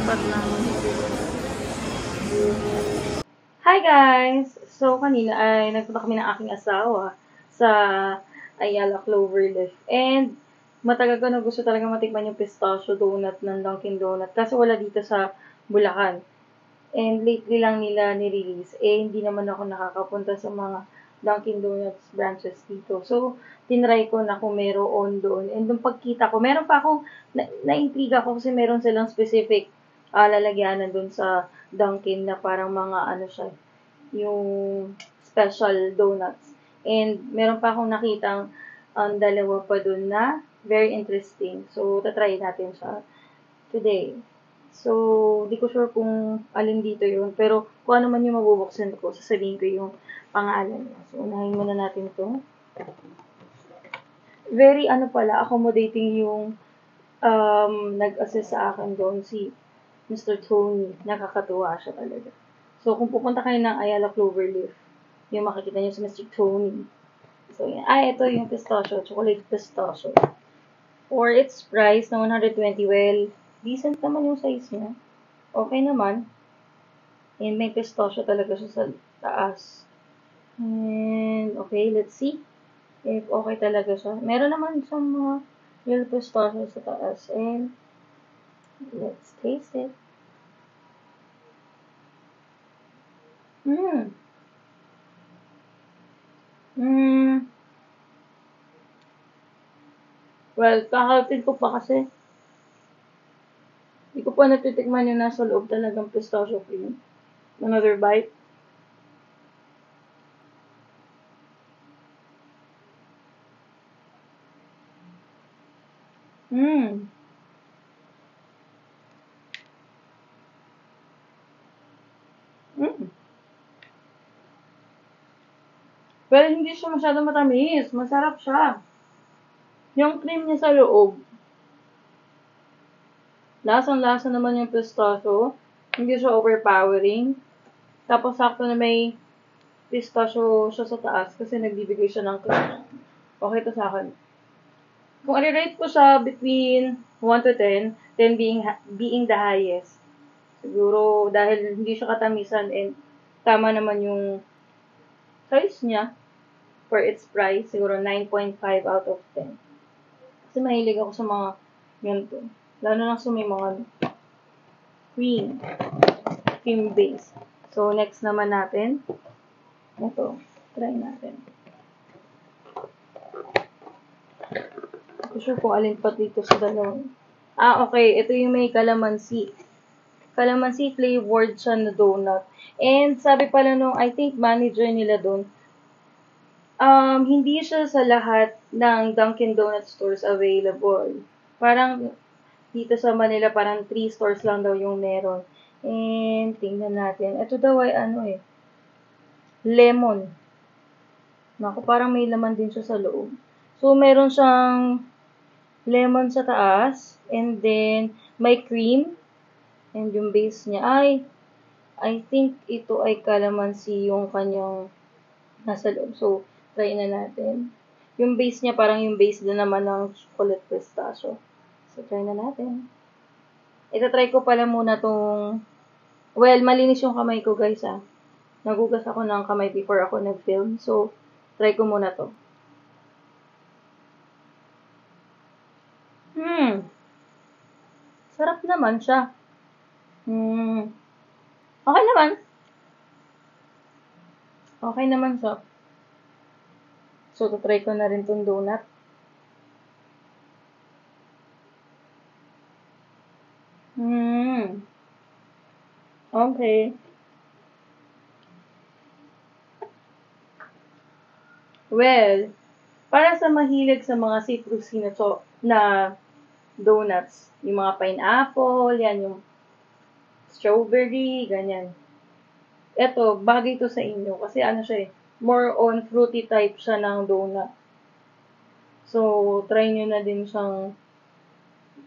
Apat lang. Hi guys! So, kanina ay nagpunta kami ng aking asawa sa Ayala Cloverleaf. And matagal ko na gusto talaga matikman yung pistachio donut ng Dunkin' Donut. Kasi wala dito sa Bulacan. And lately lang nila nirelease. Hindi naman ako nakakapunta sa mga Dunkin' Donuts branches dito. So, tinry ko na kung meron doon. And nung pagkita ko, meron pa akong, na-intriga ko kasi meron silang specific lalagyanan doon sa Dunkin' na parang mga siya, yung special donuts. And meron pa akong nakitang dalawa pa doon na very interesting. So, tatry natin siya today. So, di ko sure kung alin dito yun. Pero, kung ano man yung mabubuksan ko, sasabihin ko yung pangalan niya. So, unahin muna natin to. Very, accommodating yung nag-assist sa akin doon, si Mr. Tony. Nakakatuwa siya talaga. So, kung pupunta kayo ng Ayala Cloverleaf, yung makikita niyo si Mr. Tony. So, yan. Ito yung pistachio, chocolate pistachio. For its price na 120, well, decent naman yung size niya. Okay naman. And may pistachio talaga siya sa taas. And, okay, let's see if okay talaga siya. Meron naman siyang mga real pistachio sa taas. And, let's taste it. Well, kakapin ko pa kasi. Hindi ko pa natitikman yung nasa loob talagang pistachio cream. Another bite. Pero hindi siya masyado matamis. Masarap siya. Yung cream niya sa loob, lasang-lasa naman yung pistachio. Hindi siya overpowering. Tapos sakto na may pistachio siya sa taas kasi nagbibigay siya ng crunch. Okay to sa akin. Kung i-rate ko siya between 1 to 10, 10 being the highest. Siguro dahil hindi siya katamisan and tama naman yung size niya for its price. Siguro 9.5 out of 10. Kasi mahilig ako sa mga ganito. Lalo na sa may mga cream base. So, next naman natin, ito, try natin. Hindi ko sure kung alin pa dito sa dalawang. Okay, ito yung may calamansi. Calamansi flavored siya na donut. And sabi pala nung, I think, manager nila doon, hindi siya sa lahat ng Dunkin' Donuts stores available. Parang, dito sa Manila, parang 3 stores lang daw yung meron. And, tingnan natin. Ito daw ay lemon. Naku, parang may laman din siya sa loob. So, meron siyang lemon sa taas. And then, may cream. And yung base niya ay, I think ito ay calamansi yung kanyang nasa loob. So, try na natin. Yung base niya, parang yung base din naman ng chocolate pistachio. So, try na natin. Ito-try ko pala muna tong, well, malinis yung kamay ko, guys, Nagugas ako ng kamay before ako nag-film. So, try ko muna to. Sarap naman siya. Okay naman. Okay naman siya. So, try ko na rin tong donut. Okay. Well, para sa mahilig sa mga citrusy na donuts, yung mga pineapple, yan, yung strawberry, ganyan. Ito, bagay to sa inyo kasi siya more on fruity type siya ng donut. So, try nyo na din siyang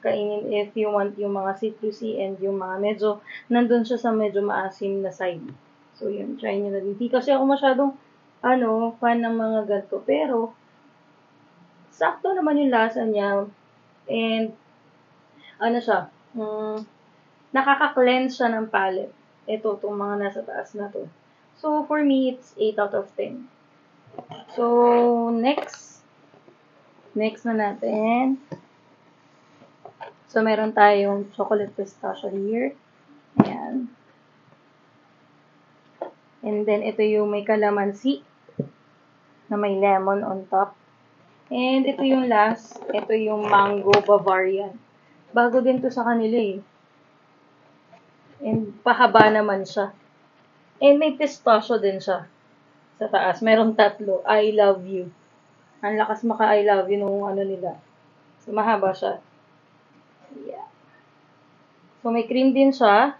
kainin if you want yung mga citrusy and yung mga medyo, nandun siya sa medyo maasim na side. So, yun, try nyo na din. Hindi kasi ako masyadong, fan ng mga ganito. Pero, sakto naman yung lasa niya. And, siya, nakaka-cleanse siya ng palate. Ito, itong mga nasa taas na to. So, for me, it's 8 out of 10. So, next na natin. So, meron tayong chocolate pistachio here. Ayan. And then, ito yung may calamansi na may lemon on top. And ito yung last. Ito yung mango Bavarian. Bago din to sa kanila eh. And pahaba naman siya. And may pistachio din siya sa taas. Meron tatlo. I love you. Ang lakas maka I love you nung ano nila. So, mahaba siya. Yeah. So, may cream din siya.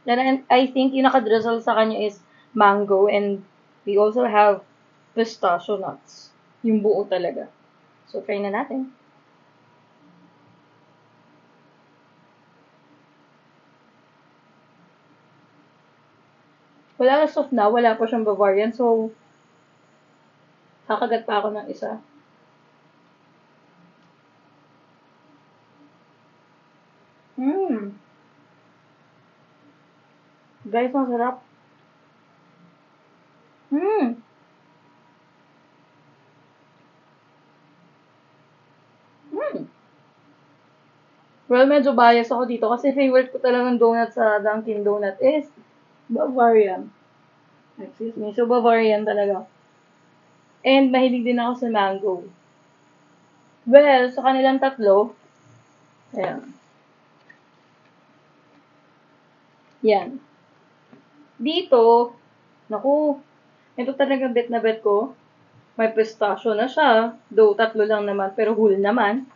Then, I think yung nakadrizzle sa kanya is mango. And we also have pistachio nuts. Yung buo talaga. So, try na natin. Wala na soft na. Wala pa siyang Bavarian. So, kakagat pa ako ng isa. Guys, ang sarap. Well, medyo bias ako dito kasi favorite ko talagang donut sa Dunkin' Donut is Bavarian. Excuse me. So, Bavarian talaga. And mahilig din ako sa mango. Well, sa kanilang tatlo, ayan. Yan. Dito, naku, ito talaga bet na bet ko. May pistachio na siya. Though, tatlo lang naman, pero whole naman.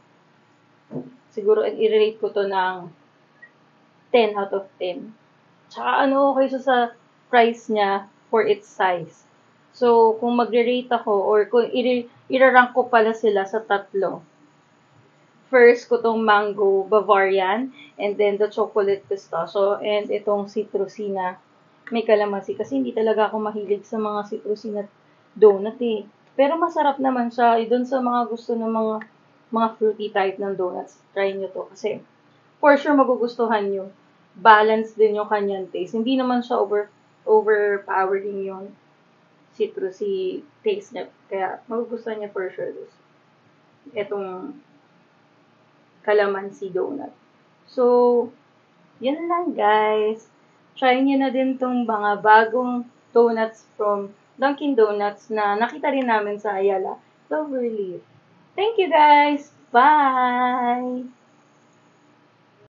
Siguro, i-rate ko to ng 10 out of 10. Tsaka okay siya sa price niya for its size. So, kung magre-rate ako or kung i-rank ko pala sila sa tatlo. First ko tong mango Bavarian and then the chocolate pistachio and itong citrusy na may kalamansi kasi hindi talaga ako mahilig sa mga citrusy na donut eh. Pero masarap naman siya. Doon sa mga gusto ng mga fruity type ng donuts, try nyo to kasi for sure magugustuhan nyo. Balance din yung kanyang taste. Hindi naman siya overpowering yung citrusy taste niya. Kaya magugustuhan niya for sure this. Itong calamansi donut. So, yun lang guys. Try nyo na din tong mga bagong donuts from Dunkin' Donuts na nakita rin namin sa Ayala Cloverleaf. Thank you guys! Bye!